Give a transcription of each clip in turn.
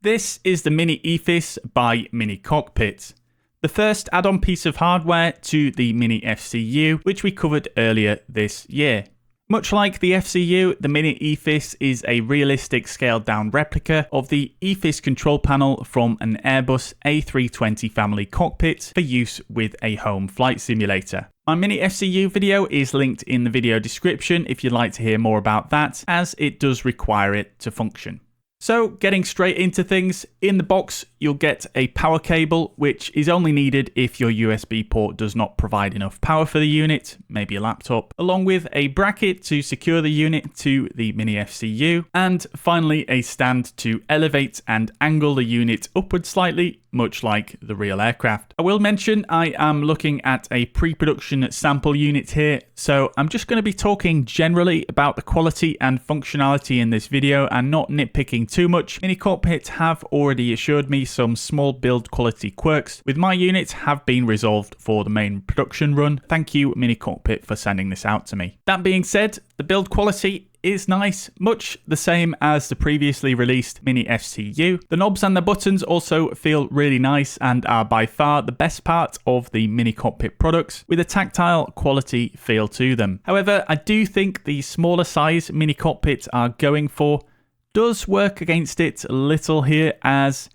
This is the miniEFIS by miniCOCKPIT, the first add-on piece of hardware to the mini FCU, which we covered earlier this year. Much like the FCU, the miniEFIS is a realistic scaled-down replica of the EFIS control panel from an Airbus A320 family cockpit for use with a home flight simulator. My mini FCU video is linked in the video description if you'd like to hear more about that, as it does require it to function. So, getting straight into things, in the box you'll get a power cable, which is only needed if your USB port does not provide enough power for the unit, maybe a laptop, along with a bracket to secure the unit to the mini FCU, and finally a stand to elevate and angle the unit upward slightly, much like the real aircraft. I will mention I am looking at a pre-production sample unit here, so I'm just going to be talking generally about the quality and functionality in this video and not nitpicking too much. miniCOCKPIT have already assured me some small build quality quirks with my unit have been resolved for the main production run. Thank you miniCOCKPIT for sending this out to me. That being said, the build quality is nice, much the same as the previously released mini FCU. The knobs and the buttons also feel really nice and are by far the best part of the miniCOCKPIT products, with a tactile quality feel to them. However, I do think the smaller size miniCOCKPIT are going for does work against it a little here, as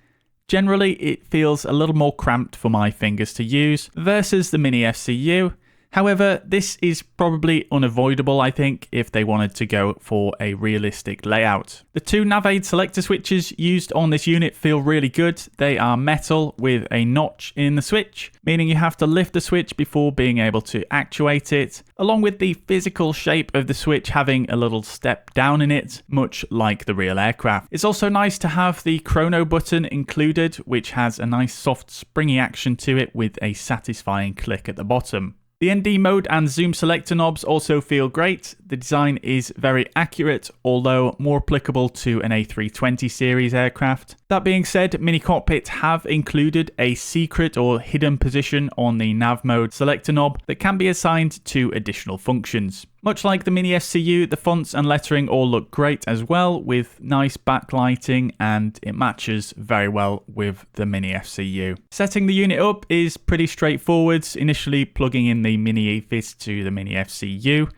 generally it feels a little more cramped for my fingers to use versus the mini FCU. However, this is probably unavoidable, I think, if they wanted to go for a realistic layout. The two NavAid selector switches used on this unit feel really good. They are metal with a notch in the switch, meaning you have to lift the switch before being able to actuate it, along with the physical shape of the switch having a little step down in it, much like the real aircraft. It's also nice to have the chrono button included, which has a nice soft springy action to it with a satisfying click at the bottom. The ND mode and zoom selector knobs also feel great. The design is very accurate, although more applicable to an A320 series aircraft. That being said, miniCOCKPIT have included a secret or hidden position on the nav mode selector knob that can be assigned to additional functions. Much like the mini FCU, the fonts and lettering all look great as well, with nice backlighting, and it matches very well with the mini FCU. Setting the unit up is pretty straightforward, initially plugging in the miniEFIS to the mini FCU.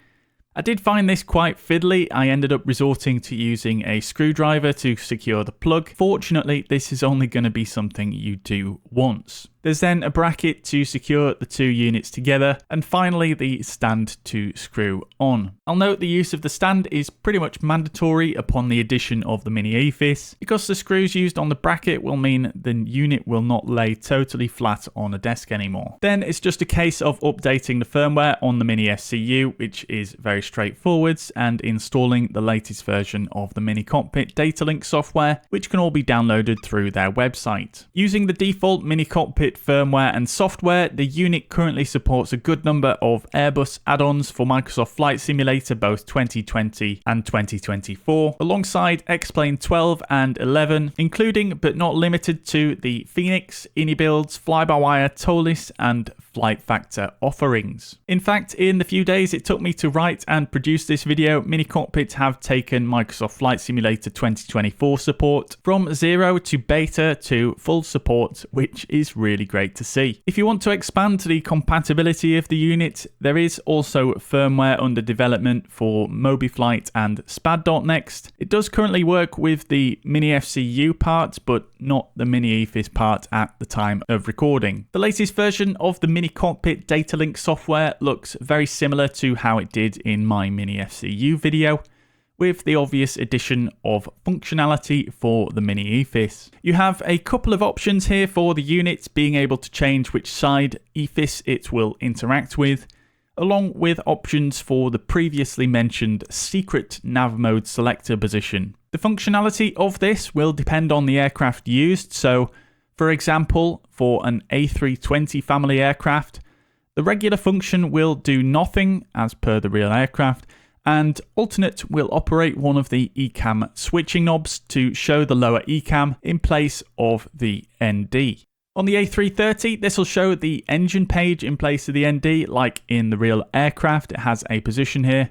I did find this quite fiddly. I ended up resorting to using a screwdriver to secure the plug. Fortunately, this is only going to be something you do once. There's then a bracket to secure the two units together, and finally the stand to screw on. I'll note the use of the stand is pretty much mandatory upon the addition of the miniEFIS, because the screws used on the bracket will mean the unit will not lay totally flat on a desk anymore. Then it's just a case of updating the firmware on the mini FCU, which is very straightforward, and installing the latest version of the miniCOCKPIT data link software, which can all be downloaded through their website. Using the default miniCOCKPIT firmware and software, the unit currently supports a good number of Airbus add-ons for Microsoft Flight Simulator both 2020 and 2024, alongside X-Plane 12 and 11, including but not limited to the Phoenix, Inibuilds, Fly-by-Wire, TOLIS and Flight Factor offerings. In fact, in the few days it took me to write and produce this video, miniCOCKPIT have taken Microsoft Flight Simulator 2024 support from 0 to beta to full support, which is really great to see. If you want to expand the compatibility of the unit, there is also firmware under development for MobiFlight and SPAD.next. It does currently work with the mini FCU part, but not the miniEFIS part at the time of recording. The latest version of the miniCOCKPIT data link software looks very similar to how it did in my mini FCU video, with the obvious addition of functionality for the miniEFIS. You have a couple of options here for the unit, being able to change which side EFIS it will interact with, along with options for the previously mentioned secret nav mode selector position. The functionality of this will depend on the aircraft used, so for example, for an A320 family aircraft, the regular function will do nothing as per the real aircraft, and alternate will operate one of the ECAM switching knobs to show the lower ECAM in place of the ND. On the A330, this will show the engine page in place of the ND, like in the real aircraft. It has a position here.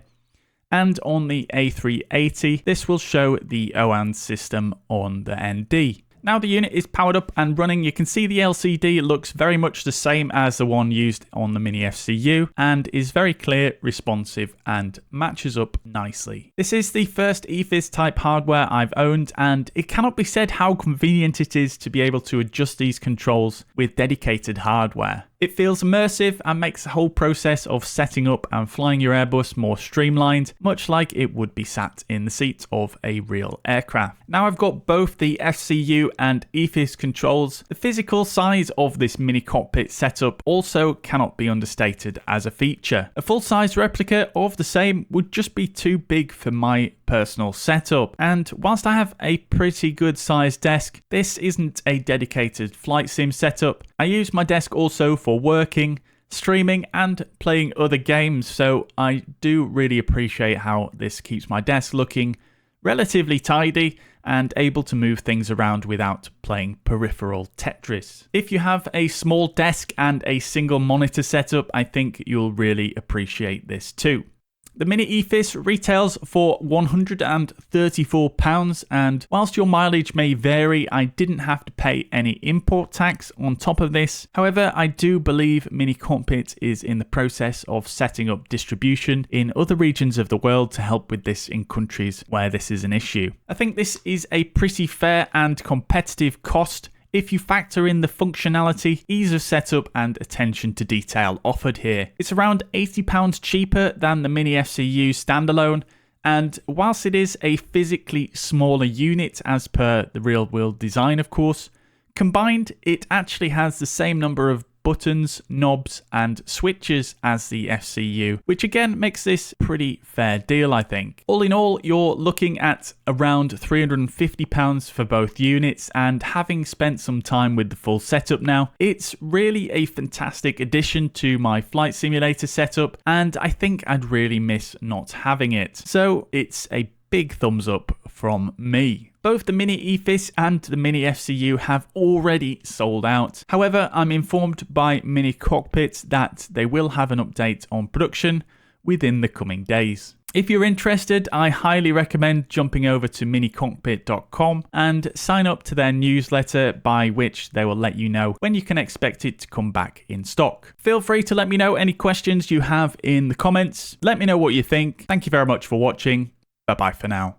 And on the A380, this will show the OAN system on the ND. Now the unit is powered up and running. You can see the LCD looks very much the same as the one used on the Mini FCU and is very clear, responsive, and matches up nicely. This is the first EFIS type hardware I've owned, and it cannot be said how convenient it is to be able to adjust these controls with dedicated hardware. It feels immersive and makes the whole process of setting up and flying your Airbus more streamlined, much like it would be sat in the seat of a real aircraft. Now I've got both the FCU and EFIS controls. The physical size of this mini cockpit setup also cannot be understated as a feature. A full-size replica of the same would just be too big for my personal setup, and whilst I have a pretty good sized desk, this isn't a dedicated flight sim setup. I use my desk also for working, streaming, and playing other games, so I do really appreciate how this keeps my desk looking relatively tidy and able to move things around without playing peripheral Tetris. If you have a small desk and a single monitor setup, I think you'll really appreciate this too. The miniEFIS retails for £134, and whilst your mileage may vary, I didn't have to pay any import tax on top of this. However, I do believe miniCOCKPIT is in the process of setting up distribution in other regions of the world to help with this in countries where this is an issue. I think this is a pretty fair and competitive cost if you factor in the functionality, ease of setup, and attention to detail offered here. It's around £80 cheaper than the Mini FCU standalone, and whilst it is a physically smaller unit as per the real world design of course, combined it actually has the same number of buttons, knobs, and switches as the FCU, which again makes this a pretty fair deal, I think. All in all, you're looking at around £350 for both units, and having spent some time with the full setup now, it's really a fantastic addition to my flight simulator setup, and I think I'd really miss not having it. So it's a big thumbs up from me. Both the miniEFIS and the Mini FCU have already sold out. However, I'm informed by miniCOCKPIT that they will have an update on production within the coming days. If you're interested, I highly recommend jumping over to miniCOCKPIT.com and sign up to their newsletter, by which they will let you know when you can expect it to come back in stock. Feel free to let me know any questions you have in the comments. Let me know what you think. Thank you very much for watching. Bye bye for now.